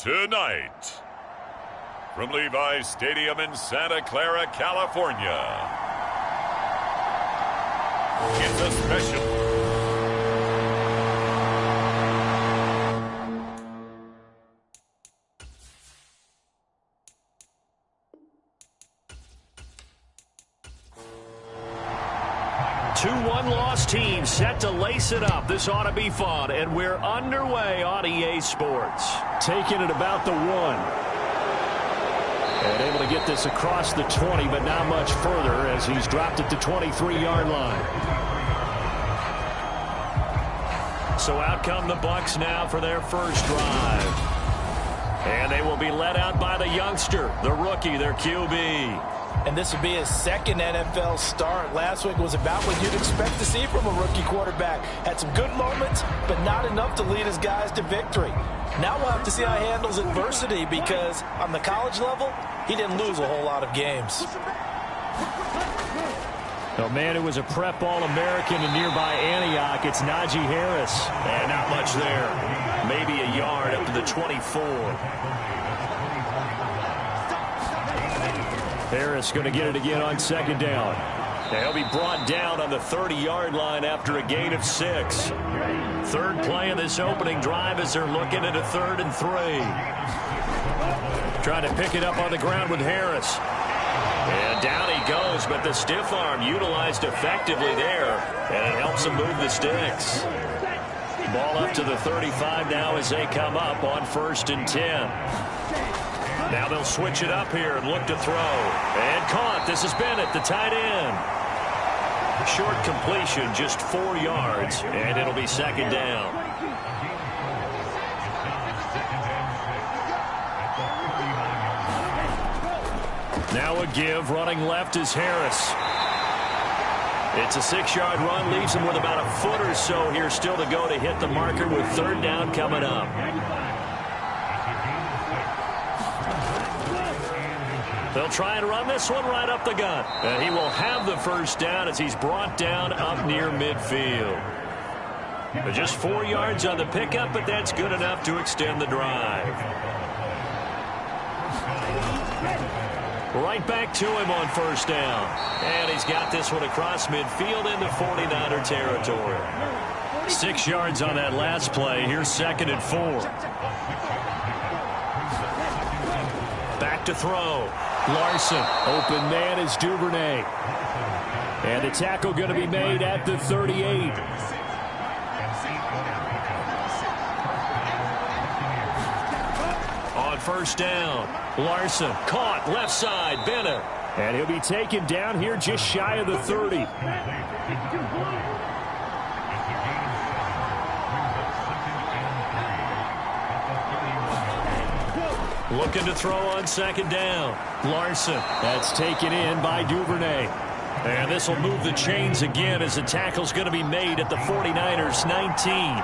Tonight, from Levi's Stadium in Santa Clara, California, it's a special. Two one-loss teams set to lace it up. This ought to be fun, and we're underway on EA Sports. Taking it about the 1. And able to get this across the 20, but not much further as he's dropped it to 23-yard line. So out come the Bucs now for their first drive. And they will be led out by the youngster, the rookie, their QB. And this would be his second NFL start. Last week was about what you'd expect to see from a rookie quarterback. Had some good moments, but not enough to lead his guys to victory. Now we'll have to see how he handles adversity because on the college level, he didn't lose a whole lot of games. A man who was a prep All-American in nearby Antioch, it's Najee Harris. And not much there. Maybe a yard up to the 24. Harris going to get it again on second down. He'll be brought down on the 30-yard line after a gain of 6. Third play of this opening drive as they're looking at a 3rd and 3. Trying to pick it up on the ground with Harris. And down he goes, but the stiff arm utilized effectively there, and it helps him move the sticks. Ball up to the 35 now as they come up on 1st and 10. Now they'll switch it up here and look to throw. And caught. This is Bennett, the tight end. Short completion, just 4 yards, and it'll be 2nd down. Now a give. Running left is Harris. It's a 6-yard run. Leaves him with about a foot or so here still to go to hit the marker with 3rd down coming up. They'll try and run this one right up the gut. And he will have the 1st down as he's brought down up near midfield. But just 4 yards on the pickup, but that's good enough to extend the drive. Right back to him on 1st down. And he's got this one across midfield into 49er territory. 6 yards on that last play. Here's 2nd and 4. Back to throw. Larson, open man is Duvernay. And the tackle going to be made at the 38. On 1st down, Larson caught left side, Bennett. And he'll be taken down here just shy of the 30. Looking to throw on 2nd down. Larson. That's taken in by Duvernay. And this will move the chains again as the tackle's going to be made at the 49ers 19.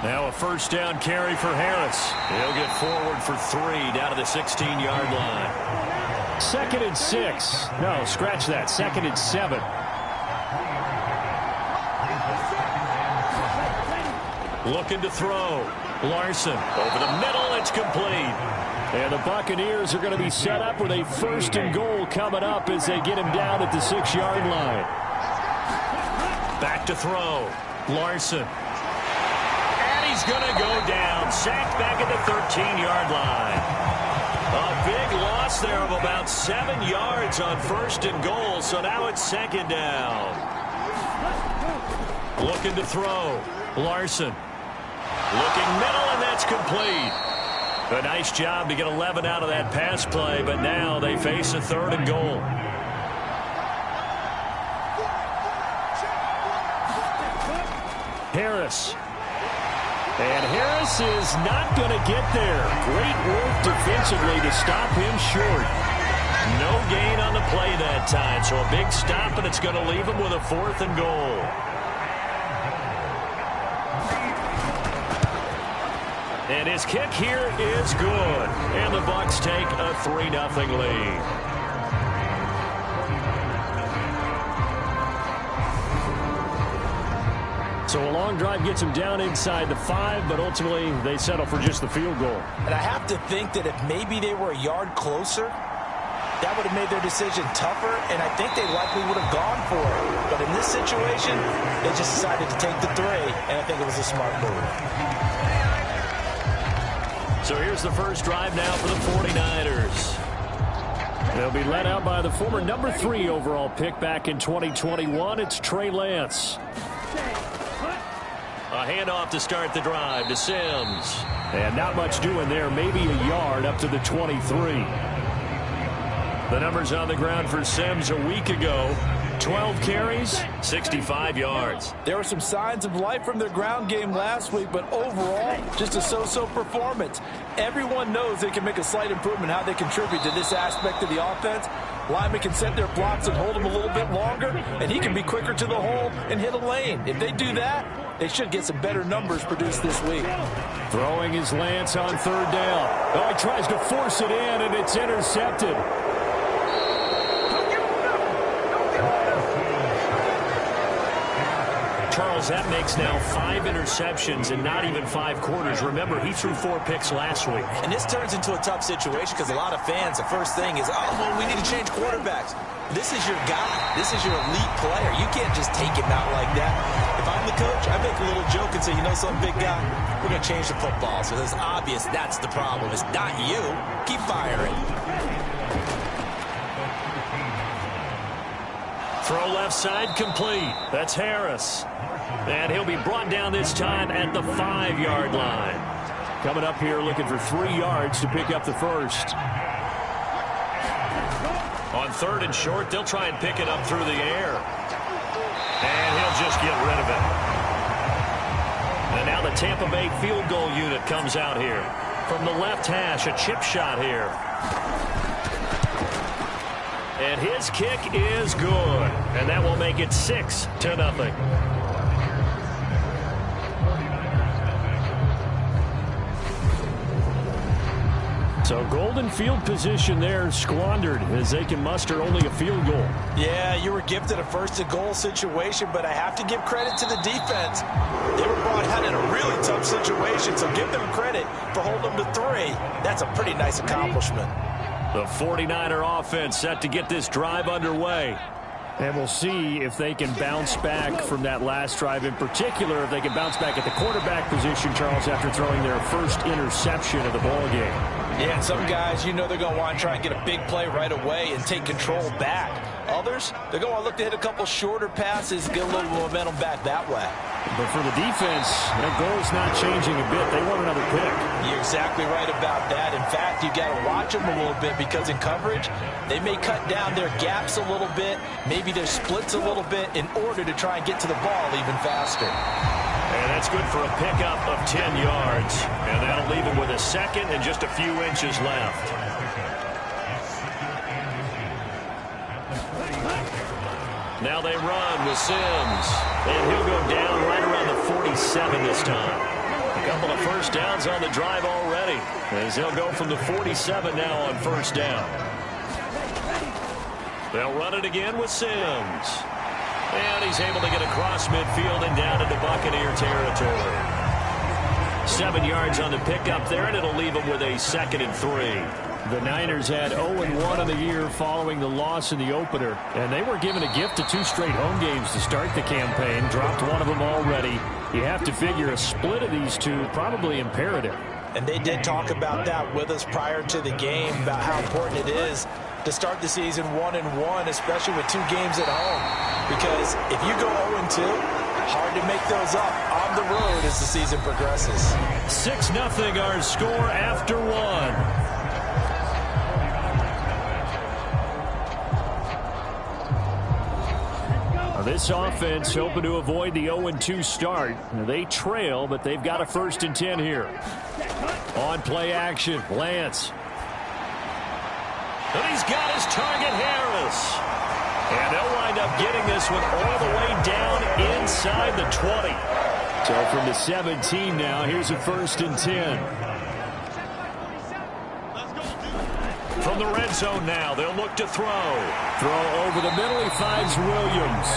Now a 1st down carry for Harris. He'll get forward for 3 down to the 16-yard line. 2nd and 6. No, scratch that. 2nd and 7. Looking to throw. Larson over the middle. It's complete. And the Buccaneers are going to be set up with a 1st and goal coming up as they get him down at the 6-yard line. Back to throw. Larson. And he's going to go down. Sacked back at the 13-yard line. A big loss there of about 7 yards on 1st and goal. So now it's 2nd down. Looking to throw. Larson. Looking middle, and that's complete. A nice job to get 11 out of that pass play, but now they face a 3rd and goal. Harris. And Harris is not going to get there. Great work defensively to stop him short. No gain on the play that time, so a big stop, and it's going to leave him with a 4th and goal. And his kick here is good. And the Bucs take a 3-0 lead. So a long drive gets them down inside the 5, but ultimately they settle for just the field goal. And I have to think that if maybe they were a yard closer, that would have made their decision tougher, and I think they likely would have gone for it. But in this situation, they just decided to take the 3, and I think it was a smart move. So here's the first drive now for the 49ers. They'll be led out by the former number 3 overall pick back in 2021. It's Trey Lance. A handoff to start the drive to Sims. And not much doing there. Maybe a yard up to the 23. The numbers on the ground for Sims a week ago. 12 carries, 65 yards. There were some signs of life from their ground game last week, but overall, just a so-so performance. Everyone knows they can make a slight improvement how they contribute to this aspect of the offense. Linemen can set their blocks and hold them a little bit longer, and he can be quicker to the hole and hit a lane. If they do that, they should get some better numbers produced this week. Throwing is Lance on 3rd down. Oh, he tries to force it in, and it's intercepted. Charles, that makes now 5 interceptions in not even 5 quarters. Remember, he threw 4 picks last week. And this turns into a tough situation because a lot of fans, the first thing is, oh, well, we need to change quarterbacks. This is your guy. This is your elite player. You can't just take him out like that. If I'm the coach, I make a little joke and say, you know something, big guy? We're going to change the football. So it's obvious that's the problem. It's not you. Keep firing. Throw left side complete. That's Harris. And he'll be brought down this time at the 5-yard line. Coming up here looking for 3 yards to pick up the first. On 3rd and short, they'll try and pick it up through the air. And he'll just get rid of it. And now the Tampa Bay field goal unit comes out here. From the left hash, a chip shot here. And his kick is good. And that will make it 6-0. So golden field position there squandered as they can muster only a field goal. Yeah, you were gifted a 1st and goal situation, but I have to give credit to the defense. They were brought out in a really tough situation, so give them credit for holding them to 3. That's a pretty nice accomplishment. The 49er offense set to get this drive underway. And we'll see if they can bounce back from that last drive. In particular, if they can bounce back at the quarterback position, Charles, after throwing their first interception of the ball game. Yeah, and some guys, you know they're going to want to try and get a big play right away and take control back. Others, they're going to look to hit a couple shorter passes, get a little momentum back that way. But for the defense, their goal's not changing a bit. They want another pick. You're exactly right about that. In fact, you got to watch them a little bit because in coverage, they may cut down their gaps a little bit, maybe their splits a little bit in order to try and get to the ball even faster. And that's good for a pickup of 10 yards. And that'll leave him with a 2nd and just a few inches left. Now they run with Sims. And he'll go down right around the 47 this time. A couple of first downs on the drive already, as they'll go from the 47 now on 1st down. They'll run it again with Sims. And he's able to get across midfield and down into Buccaneer territory. 7 yards on the pickup there, and it'll leave him with a 2nd and 3. The Niners had 0-1 in the year following the loss in the opener, and they were given a gift of 2 straight home games to start the campaign. Dropped one of them already. You have to figure a split of these 2 probably imperative. And they did talk about that with us prior to the game, about how important it is to start the season 1-1, especially with 2 games at home. Because if you go 0-2, hard to make those up on the road as the season progresses. 6-0 our score after 1. This offense hoping to avoid the 0-2 start. They trail, but they've got a 1st and 10 here. On play action, Lance. And he's got his target, Harris. And they'll wind up getting this one all the way down inside the 20. So from the 17 now, here's a 1st and 10. From the red zone now, they'll look to throw. Throw over the middle, he finds Williams.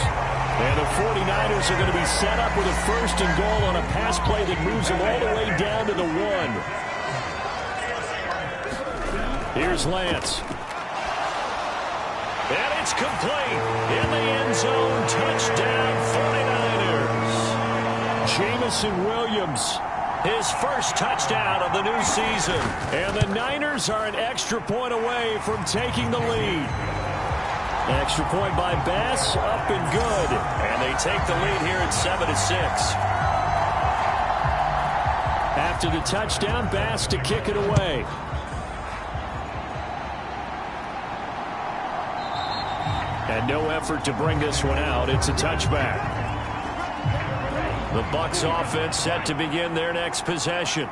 And the 49ers are going to be set up with a 1st and goal on a pass play that moves them all the way down to the 1. Here's Lance. And it's complete. In the end zone, touchdown 49ers. Jamison Williams, his first touchdown of the new season. And the Niners are an extra point away from taking the lead. Extra point by Bass, up and good. And they take the lead here at 7-6. After the touchdown, Bass to kick it away. And no effort to bring this one out. It's a touchback. The Bucs offense set to begin their next possession.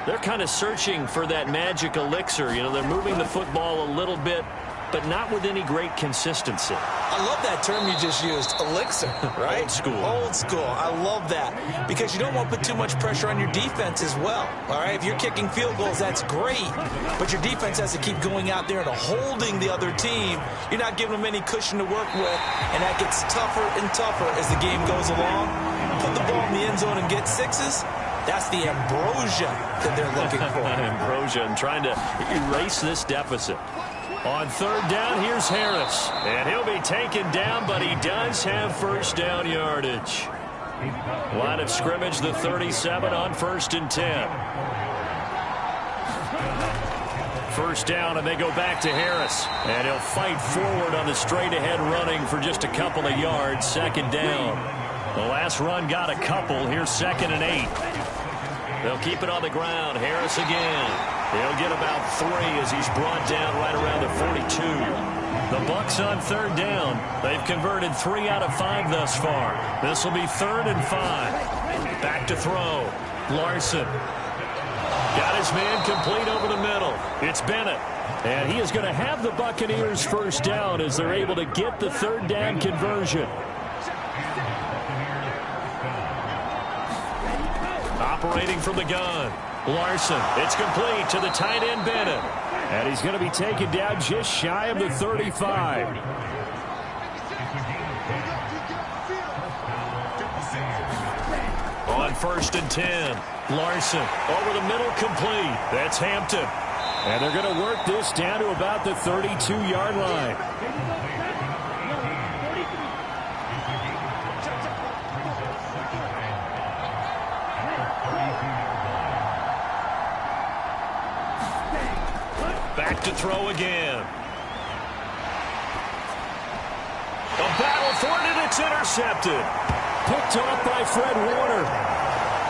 They're kind of searching for that magic elixir. You know, they're moving the football a little bit, but not with any great consistency. I love that term you just used, elixir, right? Old school. Old school. I love that because you don't want to put too much pressure on your defense as well, all right? If you're kicking field goals, that's great, but your defense has to keep going out there and holding the other team. You're not giving them any cushion to work with, and that gets tougher and tougher as the game goes along. Put the ball in the end zone and get sixes. That's the ambrosia that they're looking for. Ambrosia and trying to erase this deficit. On 3rd down, here's Harris. And he'll be taken down, but he does have 1st down yardage. Line of scrimmage, the 37 on 1st and 10. 1st down, and they go back to Harris. And he'll fight forward on the straight-ahead running for just a couple of yards. 2nd down. The last run got a couple. Here's 2nd and 8. They'll keep it on the ground. Harris again. He'll get about 3 as he's brought down right around the 42. The Bucs on 3rd down. They've converted 3 out of 5 thus far. This will be 3rd and 5. Back to throw. Larson. Got his man complete over the middle. It's Bennett. And he is going to have the Buccaneers 1st down as they're able to get the 3rd down conversion. Operating from the gun. Larson. It's complete to the tight end, Bennett. And he's going to be taken down just shy of the 35. On 1st and 10. Larson over the middle, complete. That's Hampton. And they're going to work this down to about the 32-yard line. Back to throw again. A battle for it, and it's intercepted. Picked off by Fred Warner.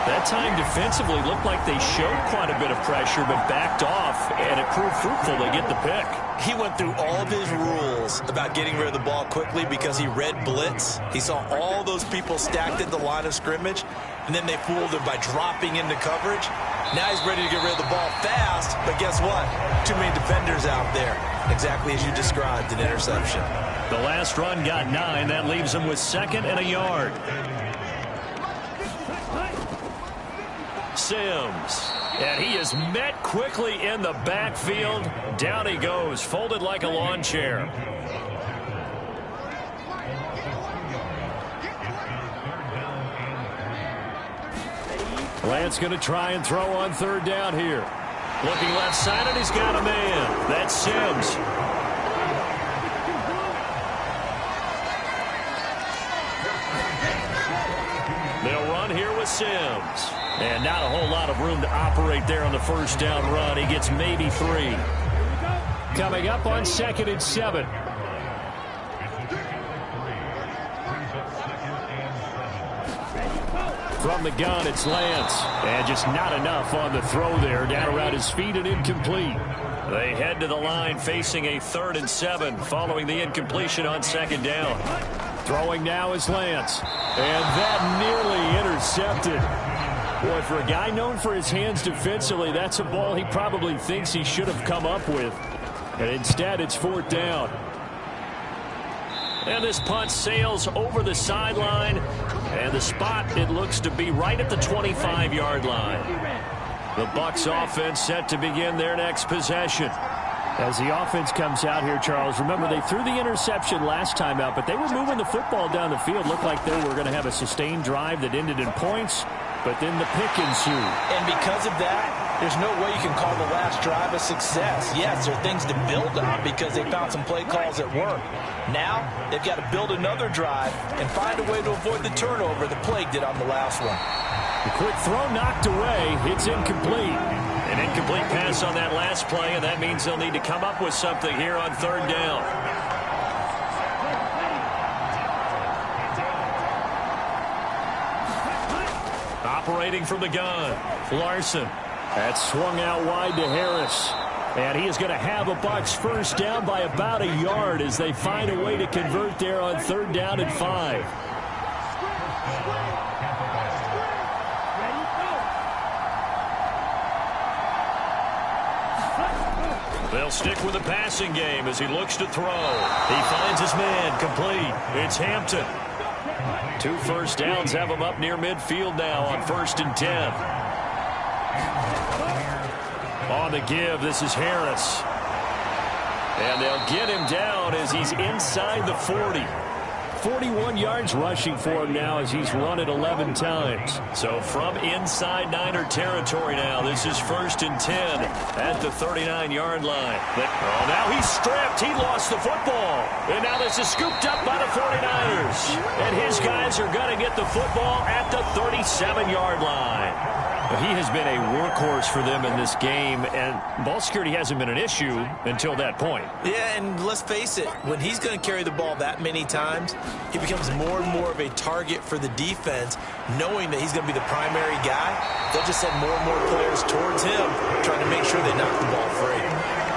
That time defensively looked like they showed quite a bit of pressure, but backed off, and it proved fruitful. They get the pick. He went through all of his rules about getting rid of the ball quickly because he read blitz. He saw all those people stacked at the line of scrimmage, and then they fooled him by dropping into coverage. Now he's ready to get rid of the ball fast, but guess what? Too many defenders out there. Exactly as you described, an interception. The last run got 9. That leaves him with 2nd and a yard. Sims. And he is met quickly in the backfield. Down he goes, folded like a lawn chair. Lance going to try and throw on 3rd down here. Looking left side, and he's got a man. That's Sims. They'll run here with Sims. And not a whole lot of room to operate there on the 1st down run. He gets maybe 3. Coming up on 2nd and 7. From the gun, it's Lance. And just not enough on the throw there. Down around his feet and incomplete. They head to the line facing a 3rd and 7 following the incompletion on 2nd down. Throwing now is Lance. And that nearly intercepted. Boy, for a guy known for his hands defensively, that's a ball he probably thinks he should have come up with. And instead, it's 4th down. And this punt sails over the sideline. And the spot, it looks to be right at the 25-yard line. The Bucs offense set to begin their next possession. As the offense comes out here, Charles, remember they threw the interception last time out, but they were moving the football down the field. Looked like they were going to have a sustained drive that ended in points, but then the pick ensued. And because of that, there's no way you can call the last drive a success. Yes, there are things to build on because they found some play calls that work. Now, they've got to build another drive and find a way to avoid the turnover that plagued it on the last one. The quick throw knocked away. It's incomplete. An incomplete pass on that last play, and that means they'll need to come up with something here on third down. Operating from the gun, Larson. That's swung out wide to Harris. And he is going to have a Bucs first down by about a yard as they find a way to convert there on third down and 5. They'll stick with the passing game as he looks to throw. He finds his man complete. It's Hampton. 2 first downs have him up near midfield now on 1st and 10. On the give, this is Harris. And they'll get him down as he's inside the 40. 41 yards rushing for him now as he's run it 11 times. So from inside Niner territory now, this is 1st and 10 at the 39-yard line. Oh, now he's stripped. He lost the football. And now this is scooped up by the 49ers. And his guys are going to get the football at the 37-yard line. He has been a workhorse for them in this game, and ball security hasn't been an issue until that point. Yeah, and let's face it, when he's going to carry the ball that many times, he becomes more and more of a target for the defense, knowing that he's going to be the primary guy. They'll just send more and more players towards him, trying to make sure they knock the ball free.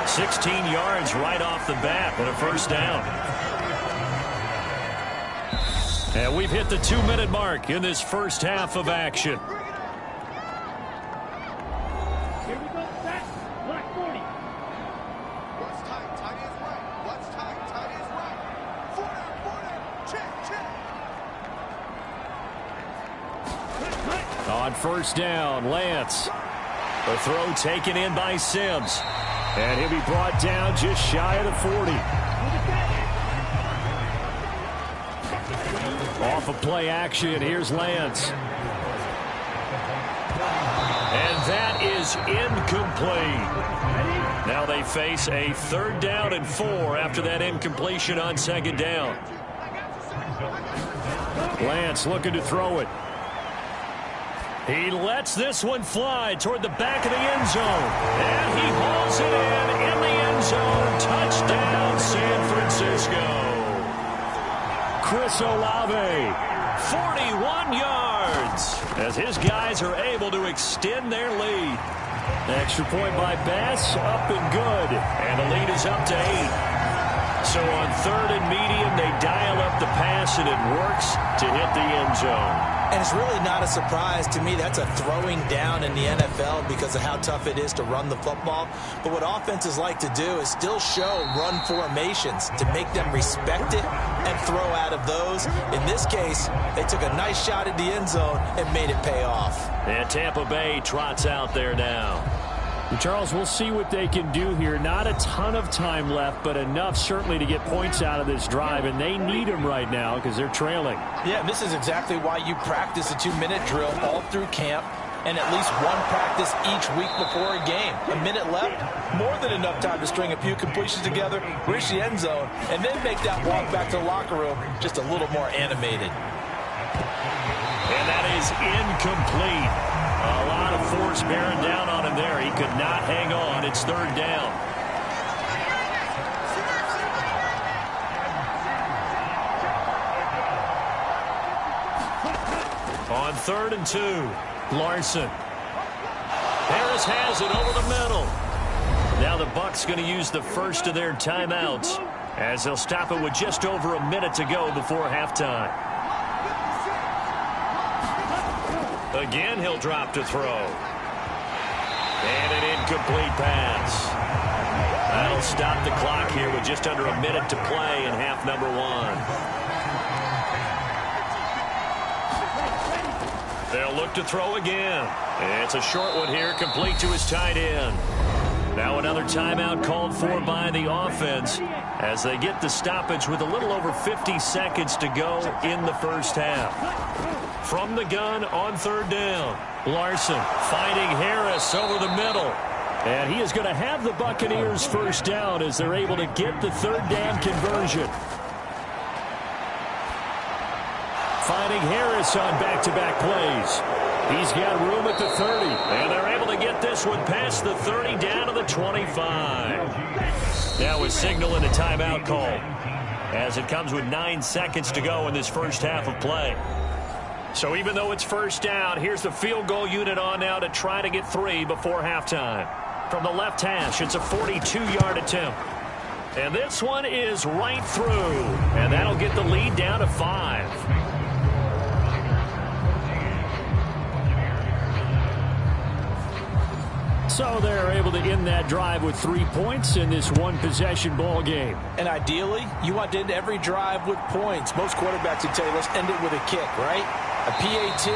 16 yards right off the bat and a first down. And we've hit the 2-minute mark in this first half of action. On first down, Lance. The throw taken in by Sims. And he'll be brought down just shy of the 40. Off of play action, here's Lance. And that is incomplete. Now they face a 3rd down and 4 after that incompletion on 2nd down. Lance looking to throw it. He lets this one fly toward the back of the end zone. And he hauls it in the end zone. Touchdown, San Francisco. Chris Olave, 41 yards, as his guys are able to extend their lead. Extra point by Bass, up and good. And the lead is up to 8. So on 3rd and medium, they dial up the pass, and it works to hit the end zone. And it's really not a surprise to me. That's a throwing down in the NFL because of how tough it is to run the football. But what offenses like to do is still show run formations to make them respect it and throw out of those. In this case, they took a nice shot at the end zone and made it pay off. And Tampa Bay trots out there now. Charles, we'll see what they can do here. Not a ton of time left, but enough certainly to get points out of this drive, and they need them right now because they're trailing. Yeah, this is exactly why you practice a 2-minute drill all through camp and at least one practice each week before a game. A minute left, more than enough time to string a few completions together, reach the end zone, and then make that walk back to the locker room just a little more animated. And that is incomplete. A lot of force bearing down on him there. He could not hang on. It's 3rd down. On 3rd and 2, Larson. Harris has it over the middle. Now the Bucs going to use the first of their timeouts as they'll stop it with just over a minute to go before halftime. Again, he'll drop to throw. And an incomplete pass. That'll stop the clock here with just under a minute to play in half number 1. They'll look to throw again. It's a short one here, complete to his tight end. Now another timeout called for by the offense as they get the stoppage with a little over 50 seconds to go in the first half. From the gun on third down, Larson finding Harris over the middle. And he is going to have the Buccaneers first down as they're able to get the third down conversion. Finding Harris on back-to-back plays. He's got room at the 30. And they're able to get this one past the 30 down to the 25. Now a signal and a timeout call as it comes with 9 seconds to go in this first half of play. So even though it's first down, here's the field goal unit on now to try to get 3 before halftime. From the left hash, it's a 42-yard attempt. And this one is right through. And that'll get the lead down to 5. So they're able to end that drive with 3 points in this one-possession ball game. And ideally, you want to end every drive with points. Most quarterbacks would tell you, let's end it with a kick, right? A PAT,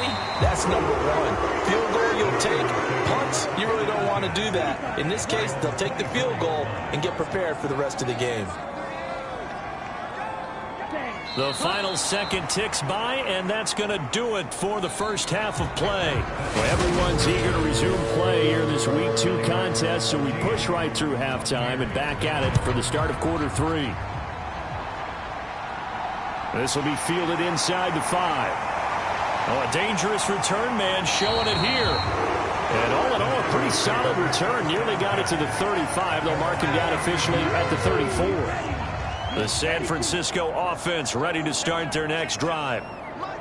that's number 1. Field goal, you'll take. Punts, you really don't want to do that. In this case, they'll take the field goal and get prepared for the rest of the game. The final second ticks by, and that's going to do it for the first half of play. Well, everyone's eager to resume play here in this Week 2 contest, so we push right through halftime and back at it for the start of quarter 3. This will be fielded inside the 5. Oh, a dangerous return man showing it here. And all in all, a pretty solid return. Nearly got it to the 35. They'll mark him down officially at the 34. The San Francisco offense ready to start their next drive.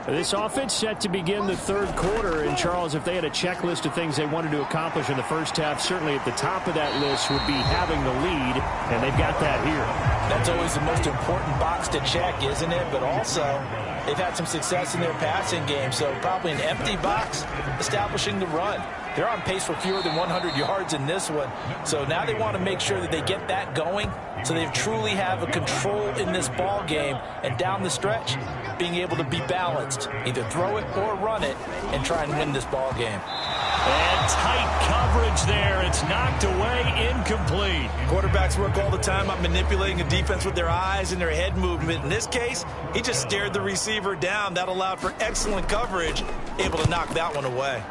This offense set to begin the third quarter. And, Charles, if they had a checklist of things they wanted to accomplish in the first half, certainly at the top of that list would be having the lead, and they've got that here. That's always the most important box to check, isn't it? But also, they've had some success in their passing game, so probably an empty box establishing the run. They're on pace for fewer than 100 yards in this one. So now they want to make sure that they get that going so they truly have a control in this ball game. And down the stretch, being able to be balanced. Either throw it or run it and try and win this ball game. And tight coverage there. It's knocked away, incomplete. Quarterbacks work all the time on manipulating a defense with their eyes and their head movement. In this case, he just stared the receiver down. That allowed for excellent coverage, able to knock that one away.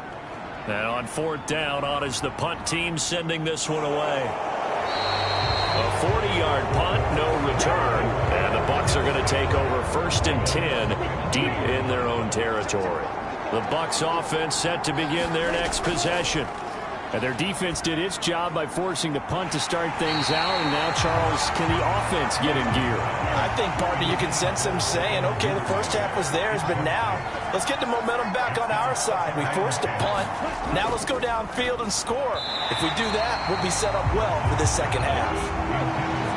And on fourth down, on is the punt team sending this one away. A 40-yard punt, no return. And the Bucs are going to take over 1st and 10 deep in their own territory. The Bucs offense set to begin their next possession. And their defense did its job by forcing the punt to start things out. And now, Charles, can the offense get in gear? I think, partner, you can sense them saying, okay, the first half was theirs, but now let's get the momentum back on our side. We forced a punt. Now let's go downfield and score. If we do that, we'll be set up well for the second half.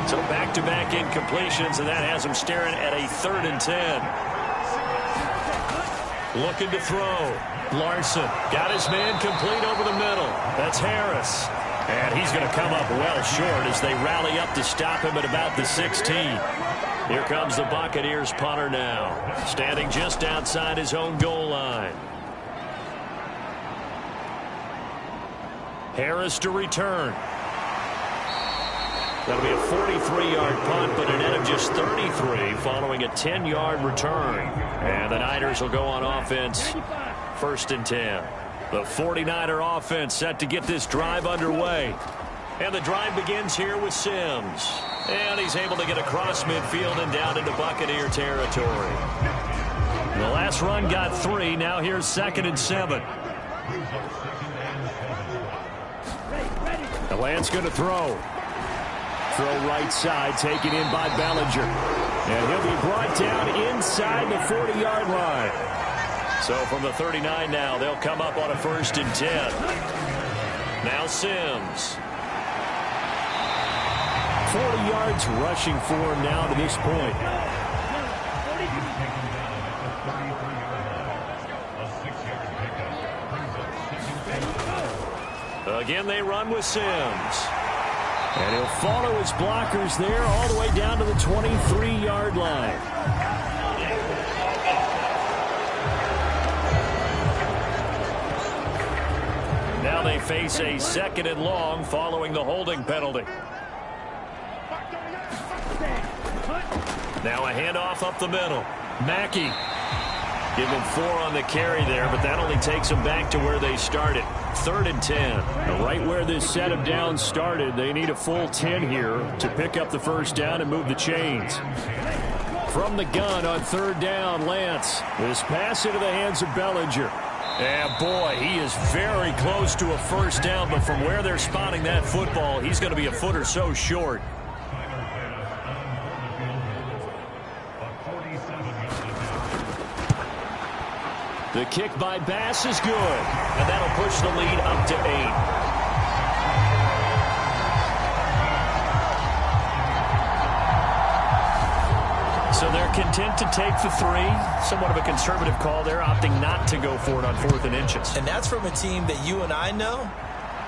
So back-to-back incompletions, and that has them staring at a 3rd and 10. Looking to throw. Larson got his man complete over the middle. That's Harris. And he's going to come up well short as they rally up to stop him at about the 16. Here comes the Buccaneers punter now, standing just outside his own goal line. Harris to return. That'll be a 43-yard punt, but a net of just 33 following a 10-yard return. And the Niners will go on offense, 1st and 10. The 49er offense set to get this drive underway. And the drive begins here with Sims. And he's able to get across midfield and down into Buccaneer territory. The last run got 3. Now here's 2nd and 7. The Lance going to throw. Throw right side, taken in by Bellinger. And he'll be brought down inside the 40-yard line. So from the 39 now, they'll come up on a 1st and 10. Now Sims. 40 yards rushing for him now to this point. Again, they run with Sims. And he'll follow his blockers there all the way down to the 23-yard line. Now they face a 2nd and long following the holding penalty. Now a handoff up the middle. Mackey. Give him 4 on the carry there, but that only takes them back to where they started. 3rd and 10. Right where this set of downs started, they need a full 10 here to pick up the first down and move the chains. From the gun on 3rd down, Lance. This pass into the hands of Bellinger. And boy, he is very close to a first down, but from where they're spotting that football, he's going to be a foot or so short. The kick by Bass is good. And that'll push the lead up to 8. So they're content to take the 3. Somewhat of a conservative call there, opting not to go for it on 4th and inches. And that's from a team that you and I know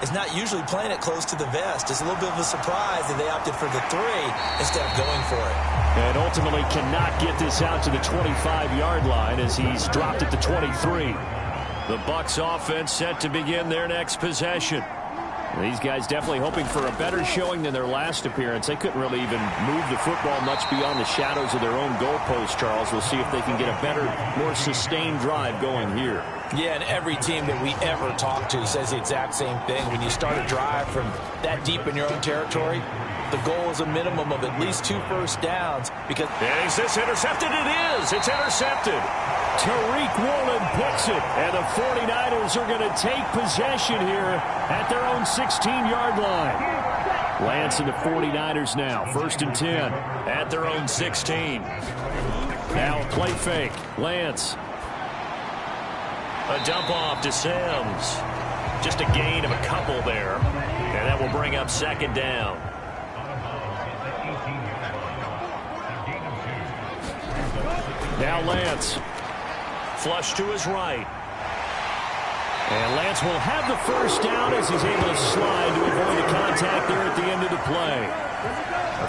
is not usually playing it close to the vest. It's a little bit of a surprise that they opted for the 3 instead of going for it. And ultimately cannot get this out to the 25-yard line as he's dropped at the 23. The Bucs offense set to begin their next possession. These guys definitely hoping for a better showing than their last appearance. They couldn't really even move the football much beyond the shadows of their own goalpost, Charles. We'll see if they can get a better, more sustained drive going here. Yeah, and every team that we ever talk to says the exact same thing. When you start a drive from that deep in your own territory, the goal is a minimum of at least 2 first downs. Because is this intercepted? It is. It's intercepted. Tariq Woolen picks it, and the 49ers are going to take possession here at their own 16-yard line. Lance and the 49ers now, 1st and 10. At their own 16. Now play fake. Lance. A dump off to Sims. Just a gain of a couple there. And that will bring up 2nd down. Now Lance. Flush to his right. And Lance will have the first down as he's able to slide to avoid the contact there at the end of the play.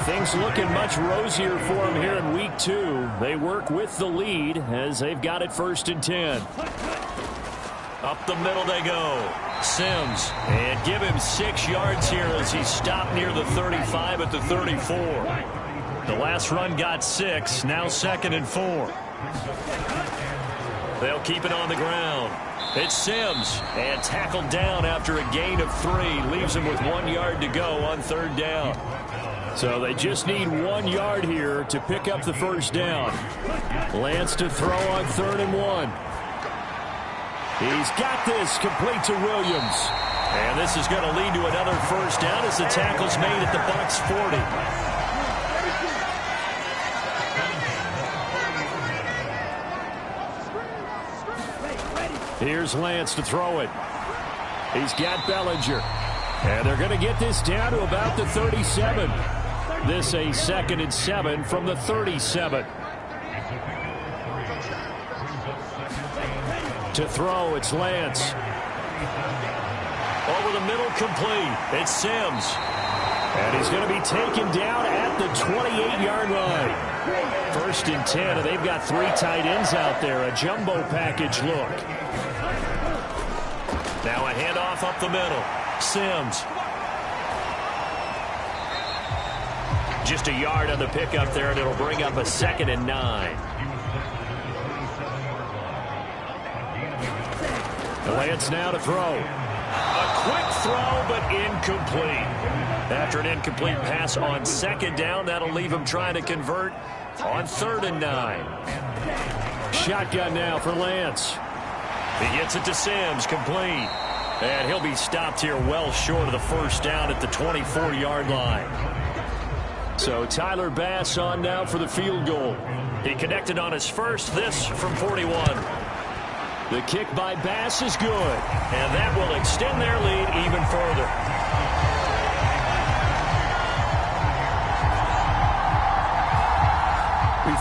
Things looking much rosier for him here in week 2. They work with the lead as they've got it 1st and 10. Up the middle they go. Sims. And give him 6 yards here as he stopped near the 35 at the 34. The last run got 6. Now 2nd and 4. They'll keep it on the ground. It's Sims. And tackled down after a gain of 3. Leaves him with 1 yard to go on 3rd down. So they just need 1 yard here to pick up the first down. Lance to throw on 3rd and 1. He's got this complete to Williams. And this is going to lead to another first down as the tackle's made at the Bucs 40. Here's Lance to throw it. He's got Bellinger. And they're going to get this down to about the 37. This a 2nd and 7 from the 37. To throw, it's Lance. Over the middle, complete. It's Sims. And he's going to be taken down at the 28-yard line. 1st and 10, and they've got 3 tight ends out there. A jumbo package look. Now a handoff up the middle. Sims. Just a yard on the pickup there, and it'll bring up a 2nd and 9. Lance now to throw. A quick throw, but incomplete. After an incomplete pass on 2nd down, that'll leave him trying to convert on 3rd and 9. Shotgun now for Lance. He gets it to Sims, complete. And he'll be stopped here well short of the first down at the 24-yard line. So Tyler Bass on now for the field goal. He connected on his first, this from 41. The kick by Bass is good. And that will extend their lead even further.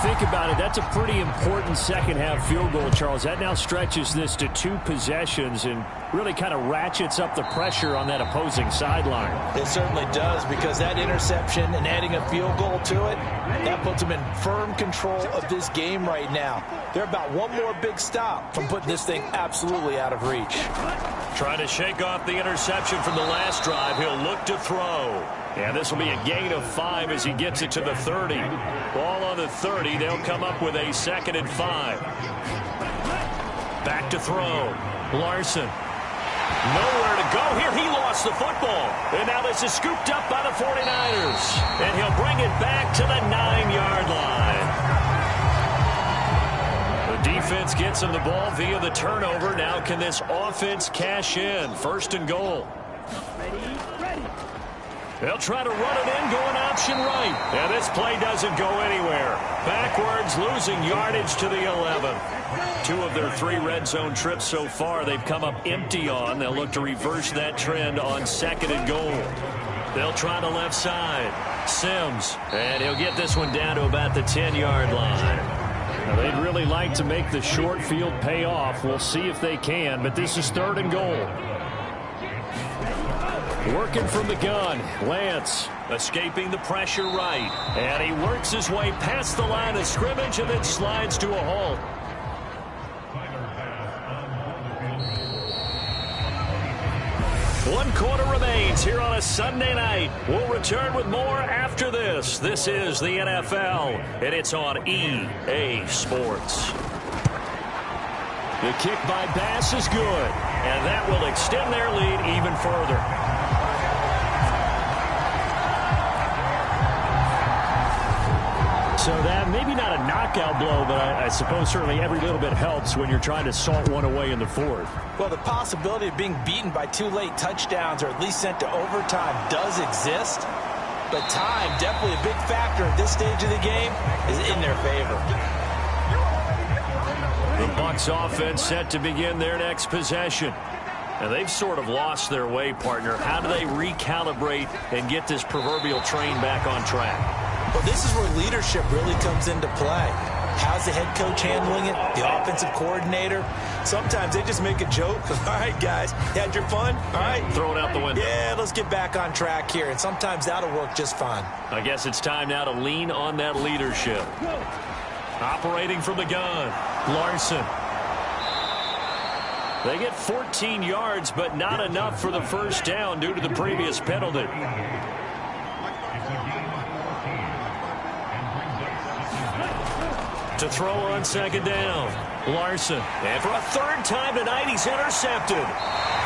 think about it, that's a pretty important second-half field goal, Charles. That now stretches this to 2 possessions and really kind of ratchets up the pressure on that opposing sideline. It certainly does, because that interception and adding a field goal to it, that puts them in firm control of this game right now. They're about one more big stop from putting this thing absolutely out of reach. Trying to shake off the interception from the last drive. He'll look to throw. And this will be a gain of 5 as he gets it to the 30. Ball on the 30. They'll come up with a 2nd and 5. Back to throw. Larson. Nowhere to go here. He lost the football. And now this is scooped up by the 49ers. And he'll bring it back to the 9-yard line. The defense gets him the ball via the turnover. Now can this offense cash in? 1st and goal. They'll try to run it in, going option right. And this play doesn't go anywhere. Backwards, losing yardage to the 11. 2 of their 3 red zone trips so far they've come up empty on. They'll look to reverse that trend on 2nd and goal. They'll try the left side. Sims. And he'll get this one down to about the 10-yard line. Now, they'd really like to make the short field pay off. We'll see if they can, but this is 3rd and goal. Working from the gun, Lance. Escaping the pressure right. And he works his way past the line of scrimmage and then slides to a halt. One quarter remains here on a Sunday night. We'll return with more after this. This is the NFL, and it's on EA Sports. The kick by Bass is good. And that will extend their lead even further. So that maybe not a knockout blow, but I suppose certainly every little bit helps when you're trying to salt one away in the 4th. Well, the possibility of being beaten by 2 late touchdowns or at least sent to overtime does exist. But time, definitely a big factor at this stage of the game, is in their favor. The Bucs offense set to begin their next possession. And they've sort of lost their way, partner. How do they recalibrate and get this proverbial train back on track? Well, this is where leadership really comes into play. How's the head coach handling it? The offensive coordinator? Sometimes they just make a joke. All right, guys, had your fun? All right. Throw it out the window. Yeah, let's get back on track here. And sometimes that'll work just fine. I guess it's time now to lean on that leadership. Operating from the gun, Larson. They get 14 yards, but not enough for the 1st down due to the previous penalty. To throw on 2nd down, Larson. And for a 3rd time tonight, he's intercepted.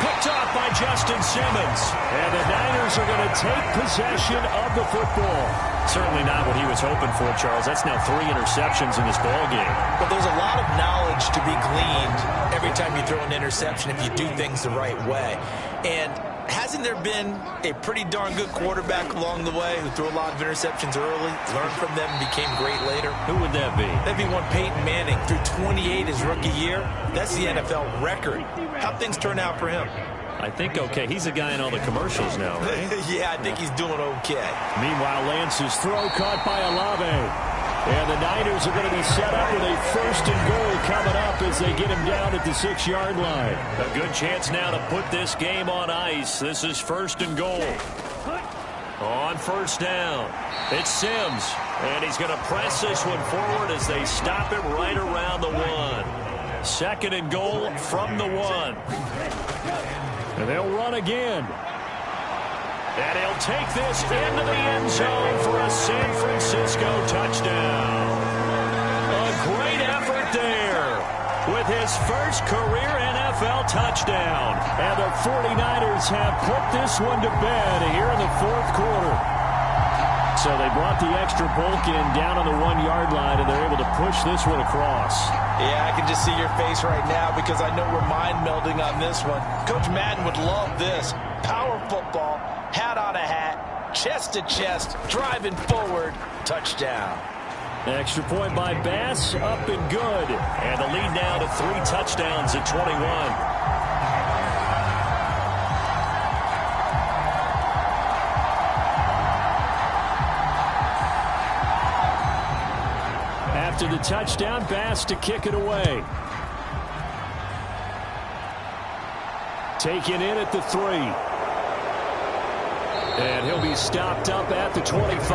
Picked off by Justin Simmons. And the Niners are going to take possession of the football. Certainly not what he was hoping for, Charles. That's now 3 interceptions in this ball game. But there's a lot of knowledge to be gleaned every time you throw an interception if you do things the right way. And hasn't there been a pretty darn good quarterback along the way who threw a lot of interceptions early, learned from them, and became great later? Who would that be? That'd be one Peyton Manning. Threw 28 his rookie year. That's the NFL record. How'd things turn out for him? I think okay. He's a guy in all the commercials now, right? Yeah, I think he's doing okay. Meanwhile, Lance's throw caught by Olave. And the Niners are going to be set up with a 1st and goal coming up as they get him down at the 6-yard line. A good chance now to put this game on ice. This is 1st and goal. On 1st down, it's Sims. And he's going to press this one forward as they stop it right around the 1. 2nd and goal from the 1. And they'll run again. And he'll take this into the end zone for a San Francisco touchdown. A great effort there with his first career NFL touchdown. And the 49ers have put this one to bed here in the 4th quarter. So they brought the extra bulk in down on the 1-yard line, and they're able to push this one across. Yeah, I can just see your face right now because I know we're mind melding on this one. Coach Madden would love this. Power football, hat on a hat, chest to chest, driving forward, touchdown. Extra point by Bass, up and good. And the lead now to 3 touchdowns at 21. after the touchdown, Bass to kick it away. Taken in at the 3. And he'll be stopped up at the 25.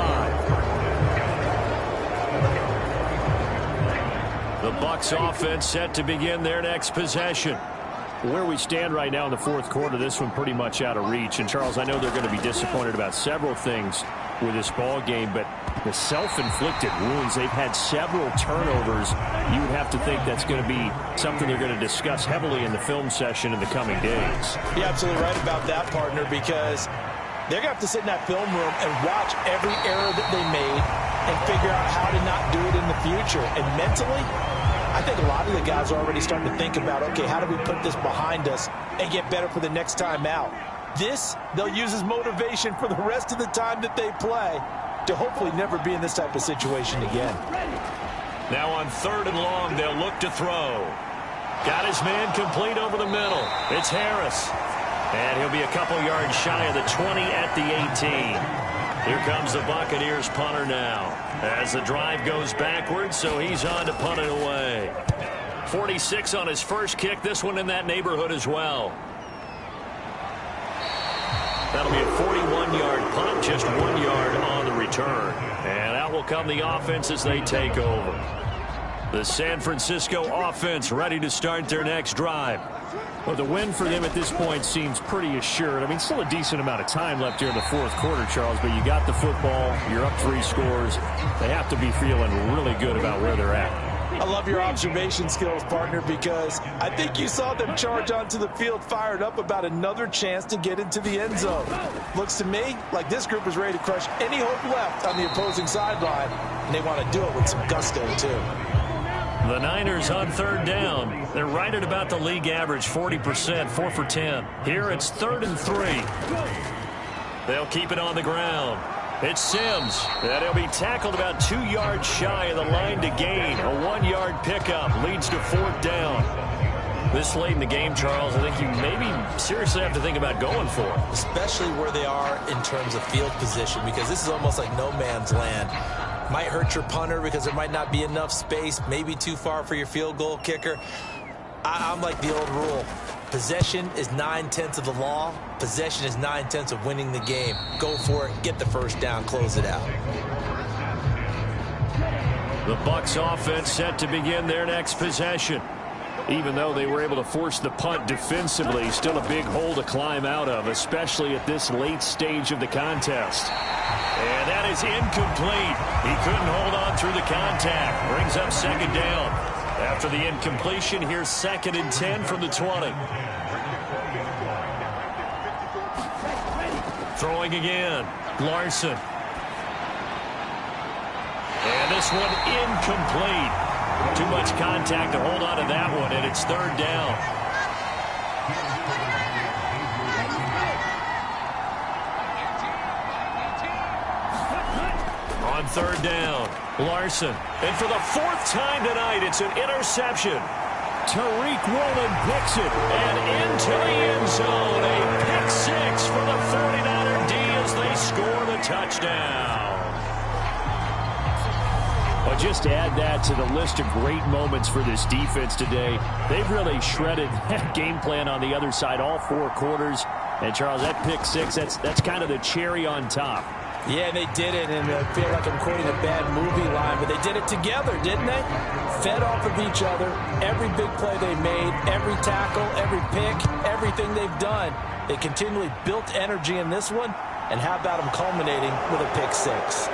The Bucs offense set to begin their next possession. Where we stand right now in the fourth quarter, this one pretty much out of reach. And, Charles, I know they're going to be disappointed about several things with this ball game, but the self-inflicted wounds, they've had several turnovers. You would have to think that's going to be something they're going to discuss heavily in the film session in the coming days. You're absolutely right about that, partner, because they're going to have to sit in that film room and watch every error that they made and figure out how to not do it in the future. And mentally, I think a lot of the guys are already starting to think about, okay, how do we put this behind us and get better for the next time out? This, they'll use as motivation for the rest of the time that they play to hopefully never be in this type of situation again. Now on 3rd and long, they'll look to throw. Got his man complete over the middle. It's Harris. And he'll be a couple yards shy of the 20 at the 18. Here comes the Buccaneers punter now. As the drive goes backwards, so he's on to punt it away. 46 on his first kick. This one in that neighborhood as well. That'll be a 41-yard punt, just 1 yard on the return. And out will come the offense as they take over. The San Francisco offense ready to start their next drive. Well, the win for them at this point seems pretty assured. I mean, still a decent amount of time left here in the fourth quarter, Charles, but you got the football, you're up 3 scores. They have to be feeling really good about where they're at. I love your observation skills, partner, because I think you saw them charge onto the field fired up about another chance to get into the end zone. Looks to me like this group is ready to crush any hope left on the opposing sideline, and they want to do it with some gusto, too. The Niners on 3rd down. They're right at about the league average, 40%, 4 for 10. Here it's 3rd and 3. They'll keep it on the ground. It's Sims. And he'll be tackled about 2 yards shy of the line to gain. A 1-yard pickup leads to 4th down. This late in the game, Charles, I think you maybe seriously have to think about going for it. Especially where they are in terms of field position, because this is almost like no man's land. Might hurt your punter because there might not be enough space, maybe too far for your field goal kicker. I'm like the old rule. Possession is 9/10 of the law. Possession is 9/10 of winning the game. Go for it, get the first down, close it out. The Bucs offense set to begin their next possession. Even though they were able to force the punt defensively, still a big hole to climb out of, especially at this late stage of the contest. And that is incomplete. He couldn't hold on through the contact. Brings up 2nd down. After the incompletion, here's 2nd and 10 from the 20. Throwing again. Larson. And this one incomplete. Too much contact to hold on to that one, and it's 3rd down. On 3rd down, Larson. And for the 4th time tonight, it's an interception. Tariq Woolen picks it. And into the end zone. A pick 6 for the 49er D as they score the touchdown. Well, just add that to the list of great moments for this defense today. They've really shredded that game plan on the other side all 4 quarters. And, Charles, that pick 6, that's kind of the cherry on top. Yeah, they did it, and I feel like I'm quoting a bad movie line, but they did it together, didn't they? Fed off of each other, every big play they made, every tackle, every pick, everything they've done. They continually built energy in this one, and how about them culminating with a pick 6?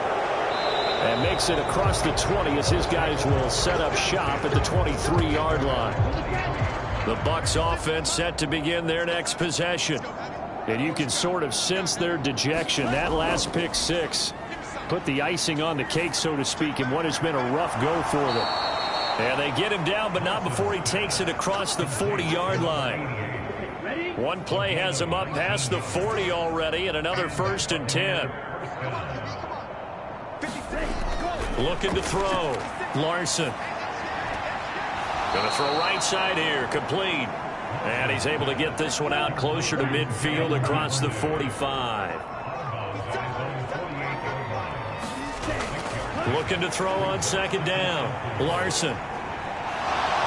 And makes it across the 20 as his guys will set up shop at the 23-yard line. The Bucs offense set to begin their next possession. And you can sort of sense their dejection. That last pick 6 put the icing on the cake, so to speak, in what has been a rough go for them. And they get him down, but not before he takes it across the 40-yard line. One play has him up past the 40 already, and another 1st and 10. Looking to throw. Larson. Going to throw right side here. Complete. And he's able to get this one out closer to midfield across the 45. Looking to throw on second down. Larson.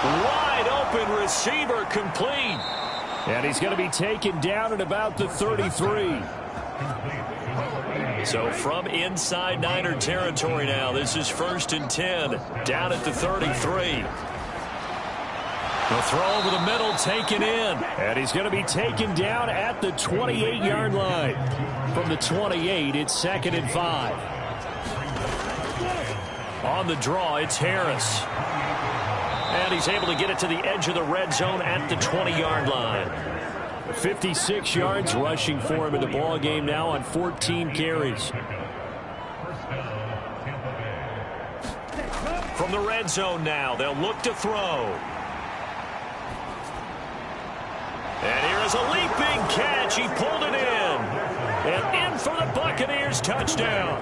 Wide open receiver, complete. And he's going to be taken down at about the 33. So from inside Niner territory now, this is 1st and 10, down at the 33. The throw over the middle, taken in. And he's going to be taken down at the 28-yard line. From the 28, it's 2nd and 5. On the draw, it's Harris. And he's able to get it to the edge of the red zone at the 20-yard line. 56 yards rushing for him in the ball game now on 14 carries. From the red zone now, they'll look to throw. And here is a leaping catch. He pulled it in. And in for the Buccaneers touchdown.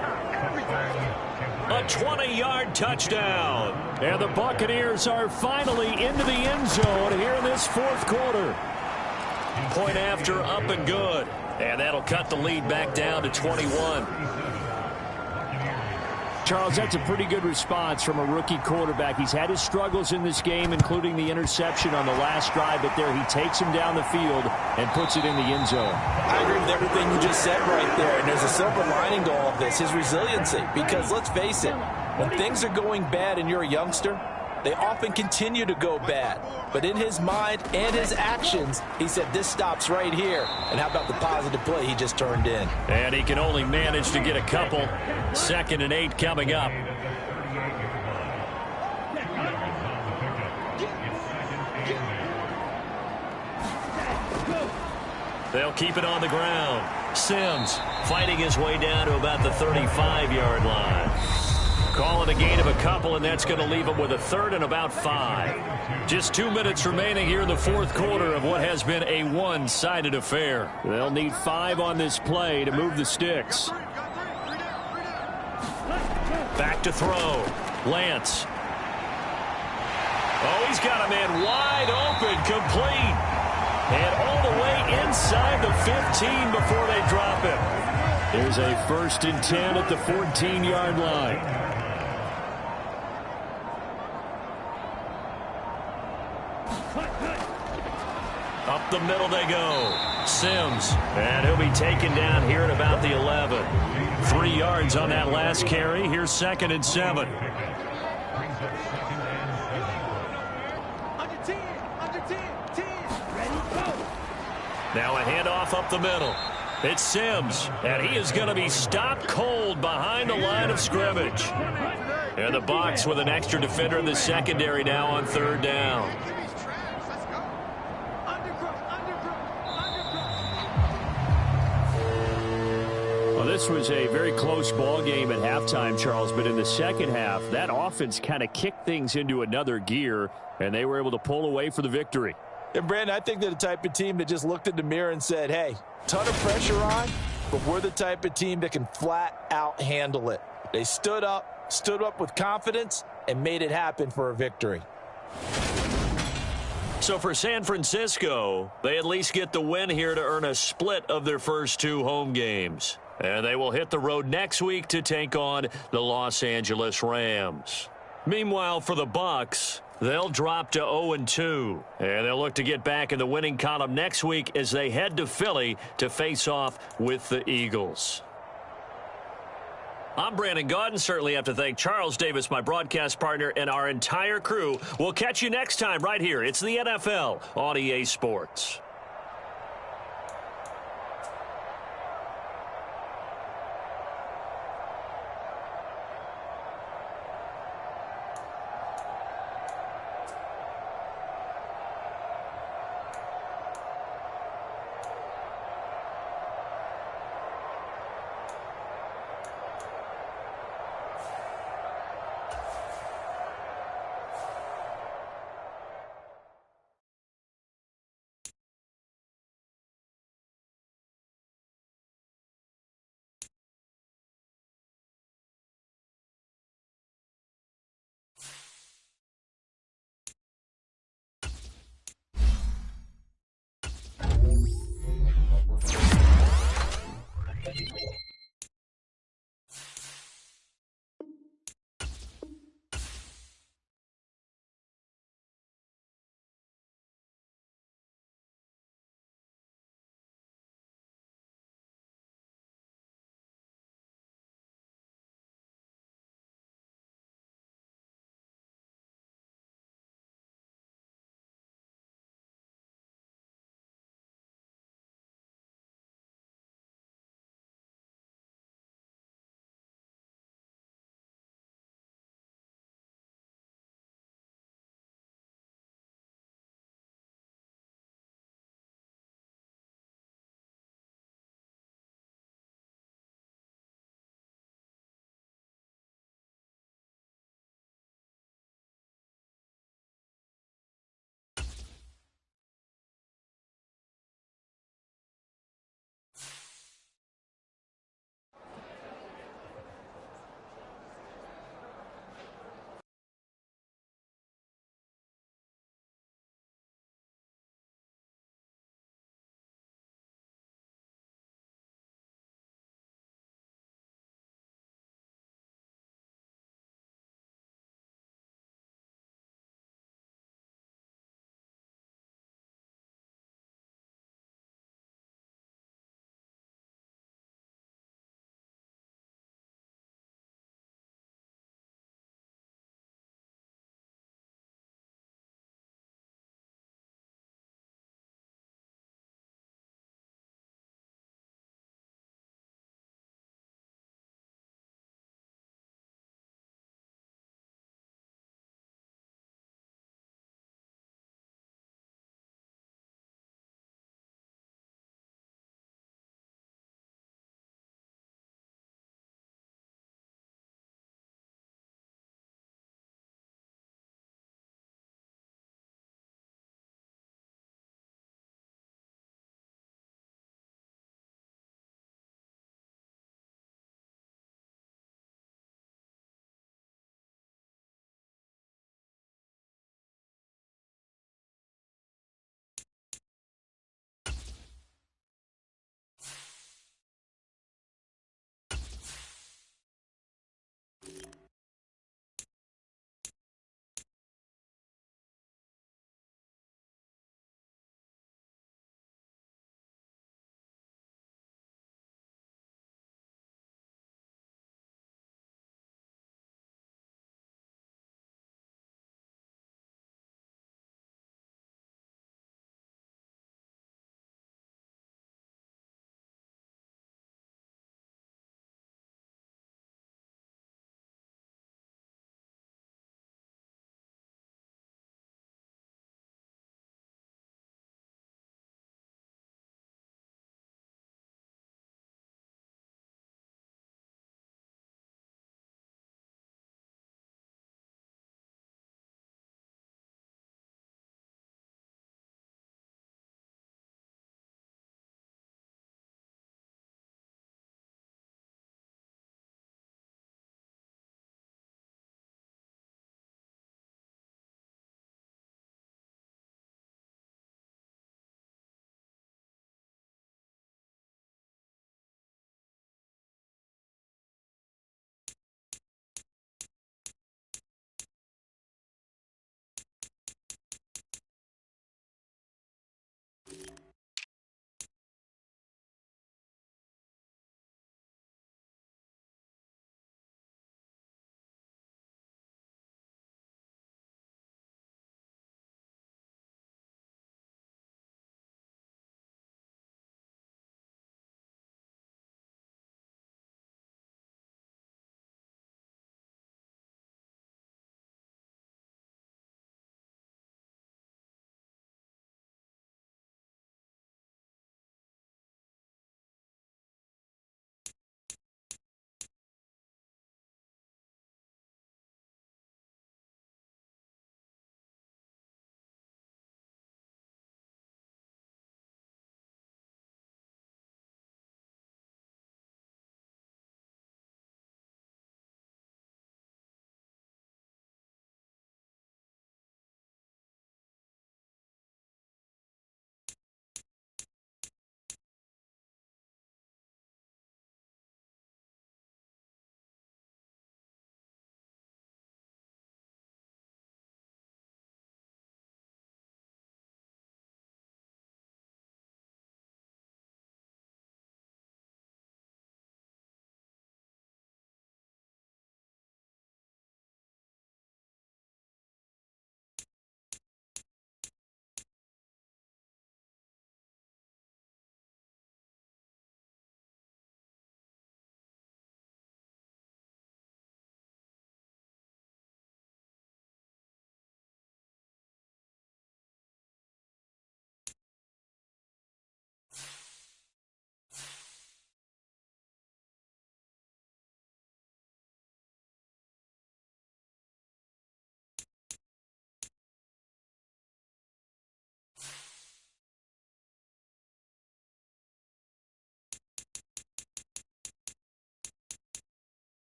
A 20-yard touchdown. And the Buccaneers are finally into the end zone here in this 4th quarter. Point after, up and good. And that'll cut the lead back down to 21. Charles, that's a pretty good response from a rookie quarterback. He's had his struggles in this game, including the interception on the last drive, but there he takes him down the field and puts it in the end zone. I agree with everything you just said right there, and there's a silver lining to all of this, his resiliency. Because let's face it, when things are going bad and you're a youngster, they often continue to go bad. But in his mind and his actions, he said, this stops right here. And how about the positive play he just turned in? And he can only manage to get a couple. 2nd and 8 coming up. They'll keep it on the ground. Sims fighting his way down to about the 35-yard line. Calling a gain of a couple, and that's going to leave him with a 3rd and about 5. Just 2 minutes remaining here in the 4th quarter of what has been a one-sided affair. They'll need 5 on this play to move the sticks. Back to throw. Lance. Oh, he's got a man wide open, complete. And all the way inside the 15 before they drop him. There's a 1st and 10 at the 14-yard line. Up the middle they go. Sims. And he'll be taken down here at about the 11. 3 yards on that last carry. Here's 2nd and 7. Now a handoff up the middle. It's Sims. And he is going to be stopped cold behind the line of scrimmage. And the Bucs with an extra defender in the secondary now on 3rd down. Well, this was a very close ball game at halftime, Charles, but in the second half, that offense kind of kicked things into another gear, and they were able to pull away for the victory. And, Brandon, I think they're the type of team that just looked in the mirror and said, hey, ton of pressure on, but we're the type of team that can flat out handle it. They stood up with confidence, and made it happen for a victory. So for San Francisco, they at least get the win here to earn a split of their first 2 home games. And they will hit the road next week to take on the Los Angeles Rams. Meanwhile, for the Bucs, they'll drop to 0-2. And they'll look to get back in the winning column next week as they head to Philly to face off with the Eagles. I'm Brandon Gaudin. Certainly have to thank Charles Davis, my broadcast partner, and our entire crew. We'll catch you next time right here. It's the NFL on EA Sports.